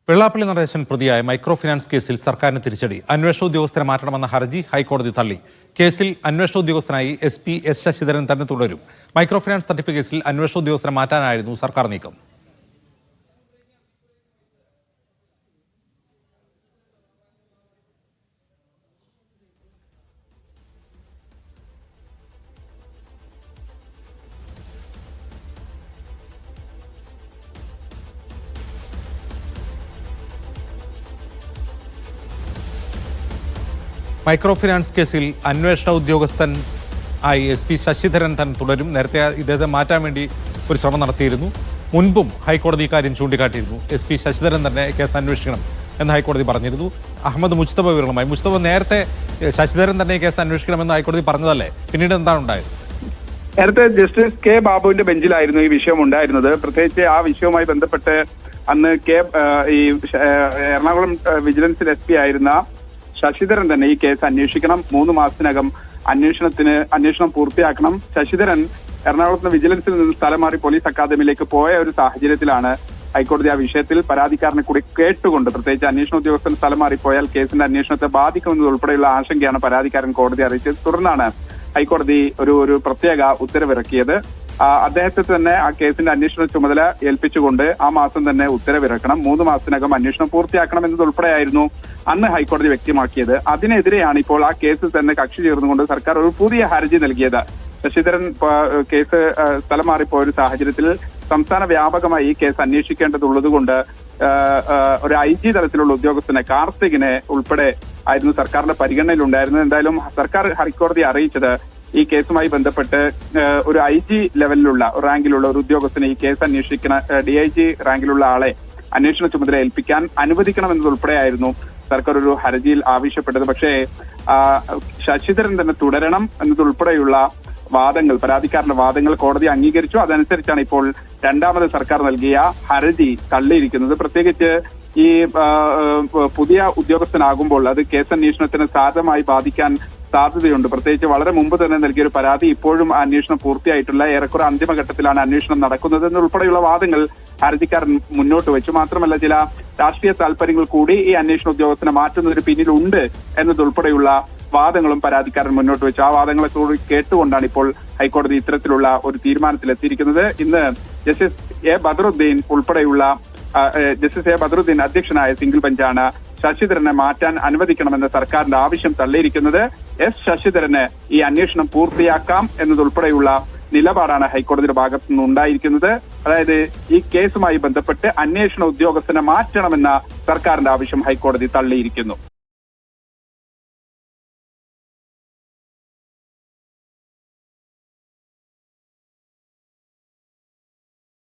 വെള്ളാപ്പള്ളി നടേശൻ പ്രതിയായ micro finance കേസിൽ സർക്കാരിന് തിരിച്ചടി. അന്വേഷണ ഉദ്യോഗസ്ഥരെ മാറ്റണമെന്ന ഹർജി ഹൈക്കോടതി തള്ളി. കേസിൽ അന്വേഷണ ഉദ്യോഗസ്ഥനായി SP S ശശിധരൻ തന്നെ തുടരും. മൈക്രോ ഫിനാൻസ് തട്ടിപ്പ് കേസിൽ അന്വേഷണ ഉദ്യോഗസ്ഥരെ മാറ്റാനായിരുന്നു സർക്കാർ നീക്കം. മൈക്രോ ഫിനാൻസ് കേസിൽ അന്വേഷണ ഉദ്യോഗസ്ഥൻ ആയി SP ശശിധരൻ തന്നെ തുടരും. നേരത്തെ ഇദ്ദേഹത്തെ മാറ്റാൻ വേണ്ടി ഒരു ശ്രമം നടത്തിയിരുന്നു. മുൻപും ഹൈക്കോടതി ഇക്കാര്യം ചൂണ്ടിക്കാട്ടിയിരുന്നു. SP ശശിധരൻ തന്നെ കേസ് അന്വേഷിക്കണം എന്ന് ഹൈക്കോടതി പറഞ്ഞിരുന്നു. അഹമ്മദ് മുജ്തബ വിവരങ്ങളുമായി. മുജ്തബ, നേരത്തെ ശശിധരൻ തന്നെ കേസ് അന്വേഷിക്കണമെന്ന് ഹൈക്കോടതി പറഞ്ഞതല്ലേ? പിന്നീട് എന്താണ് ഉണ്ടായത്? നേരത്തെ ജസ്റ്റിസ് K ബാബുവിന്റെ ബെഞ്ചിലായിരുന്നു ഈ വിഷയം ഉണ്ടായിരുന്നത്. പ്രത്യേകിച്ച് ആ വിഷയവുമായി ബന്ധപ്പെട്ട് അന്ന് എറണാകുളം വിജിലൻസിൽ SP ആയിരുന്ന ശശിധരൻ തന്നെ ഈ കേസ് അന്വേഷിക്കണം, 3 മാസത്തിനകം അന്വേഷണം പൂർത്തിയാക്കണം. ശശിധരൻ എറണാകുളത്ത് വിജിലൻസിൽ നിന്ന് സ്ഥലം മാറി പോലീസ് അക്കാദമിയിലേക്ക് പോയ ഒരു സാഹചര്യത്തിലാണ് ഹൈക്കോടതി ആ വിഷയത്തിൽ പരാതിക്കാരനെ കൂടി കേട്ടുകൊണ്ട്, പ്രത്യേകിച്ച് അന്വേഷണ ഉദ്യോഗസ്ഥൻ സ്ഥലം മാറിപ്പോയാൽ കേസിന്റെ അന്വേഷണത്തെ ബാധിക്കുമെന്നതുൾപ്പെടെയുള്ള ആശങ്കയാണ് പരാതിക്കാരൻ കോടതി അറിയിച്ചത്. തുടർന്നാണ് ഹൈക്കോടതി ഒരു പ്രത്യേക ഉത്തരവിറക്കിയത്. അദ്ദേഹത്തെ തന്നെ ആ കേസിന്റെ അന്വേഷണ ചുമതല ഏൽപ്പിച്ചുകൊണ്ട് ആ മാസം തന്നെ ഉത്തരവിറക്കണം, 3 മാസത്തിനകം അന്വേഷണം പൂർത്തിയാക്കണം എന്നതുൾപ്പെടെയായിരുന്നു അന്ന് ഹൈക്കോടതി വ്യക്തമാക്കിയത്. അതിനെതിരെയാണ് ഇപ്പോൾ ആ കേസിൽ തന്നെ കക്ഷി ചേർന്നുകൊണ്ട് സർക്കാർ ഒരു പുതിയ ഹർജി നൽകിയത്. ശശിധരൻ കേസ് സ്ഥലം മാറിപ്പോയ ഒരു സാഹചര്യത്തിൽ സംസ്ഥാന വ്യാപകമായി ഈ കേസ് അന്വേഷിക്കേണ്ടതുള്ളതുകൊണ്ട് ഒരു IG തലത്തിലുള്ള ഉദ്യോഗസ്ഥനെ, കാർത്തികിനെ ഉൾപ്പെടെ ആയിരുന്നു സർക്കാരിന്റെ പരിഗണനയിലുണ്ടായിരുന്നത്. എന്തായാലും സർക്കാർ ഹൈക്കോടതി അറിയിച്ചത് ഈ കേസുമായി ബന്ധപ്പെട്ട് ഒരു IG ലെവലിലുള്ള റാങ്കിലുള്ള ഒരു ഉദ്യോഗസ്ഥനെ ഈ കേസ് അന്വേഷിക്കുന്ന DIG റാങ്കിലുള്ള ആളെ അന്വേഷണ ചുമതല ഏൽപ്പിക്കാൻ അനുവദിക്കണം എന്നതുൾപ്പെടെയായിരുന്നു സർക്കാർ ഒരു ഹർജിയിൽ ആവശ്യപ്പെട്ടത്. പക്ഷേ ശശിധരൻ തന്നെ തുടരണം എന്നതുൾപ്പെടെയുള്ള വാദങ്ങൾ, പരാതിക്കാരന്റെ വാദങ്ങൾ കോടതി അംഗീകരിച്ചു. അതനുസരിച്ചാണ് ഇപ്പോൾ രണ്ടാമത് സർക്കാർ നൽകിയ ഹർജി തള്ളിയിരിക്കുന്നത്. പ്രത്യേകിച്ച് ഈ പുതിയ ഉദ്യോഗസ്ഥനാകുമ്പോൾ അത് കേസന്വേഷണത്തിന് സാരമായി ബാധിക്കാൻ സാധ്യതയുണ്ട്. പ്രത്യേകിച്ച് വളരെ മുമ്പ് തന്നെ നൽകിയൊരു പരാതി ഇപ്പോഴും അന്വേഷണം പൂർത്തിയായിട്ടില്ല, ഏറെക്കുറെ അന്തിമഘട്ടത്തിലാണ് അന്വേഷണം നടക്കുന്നത് എന്നുൾപ്പെടെയുള്ള വാദങ്ങൾ ഹർജിക്കാരൻ മുന്നോട്ട് വെച്ചു. മാത്രമല്ല ചില രാഷ്ട്രീയ താല്പര്യങ്ങൾ കൂടി ഈ അന്വേഷണ ഉദ്യോഗസ്ഥനെ മാറ്റുന്നതിന് പിന്നിലുണ്ട് എന്നതുൾപ്പെടെയുള്ള വാദങ്ങളും പരാതിക്കാരൻ മുന്നോട്ട് വെച്ചു. ആ വാദങ്ങളെ കൂടി കേട്ടുകൊണ്ടാണ് ഇപ്പോൾ ഹൈക്കോടതി ഇത്തരത്തിലുള്ള ഒരു തീരുമാനത്തിലെത്തിയിരിക്കുന്നത്. ഇന്ന് ജസ്റ്റിസ് A ബദറുദ്ദീൻ ഉൾപ്പെടെയുള്ള ജസ്റ്റിസ് A ബദറുദ്ദീൻ അധ്യക്ഷനായ സിംഗിൾ ബെഞ്ചാണ് ശശിധരനെ മാറ്റാൻ അനുവദിക്കണമെന്ന സർക്കാരിന്റെ ആവശ്യം തള്ളിയിരിക്കുന്നത്. S ശശിധരന് ഈ അന്വേഷണം പൂർത്തിയാക്കാം എന്നതുൾപ്പെടെയുള്ള നിലപാടാണ് ഹൈക്കോടതിയുടെ ഭാഗത്തു നിന്ന് ഉണ്ടായിരിക്കുന്നത്. അതായത് ഈ കേസുമായി ബന്ധപ്പെട്ട് അന്വേഷണ ഉദ്യോഗസ്ഥനെ മാറ്റണമെന്ന സർക്കാരിന്റെ ആവശ്യം ഹൈക്കോടതി തള്ളിയിരിക്കുന്നു.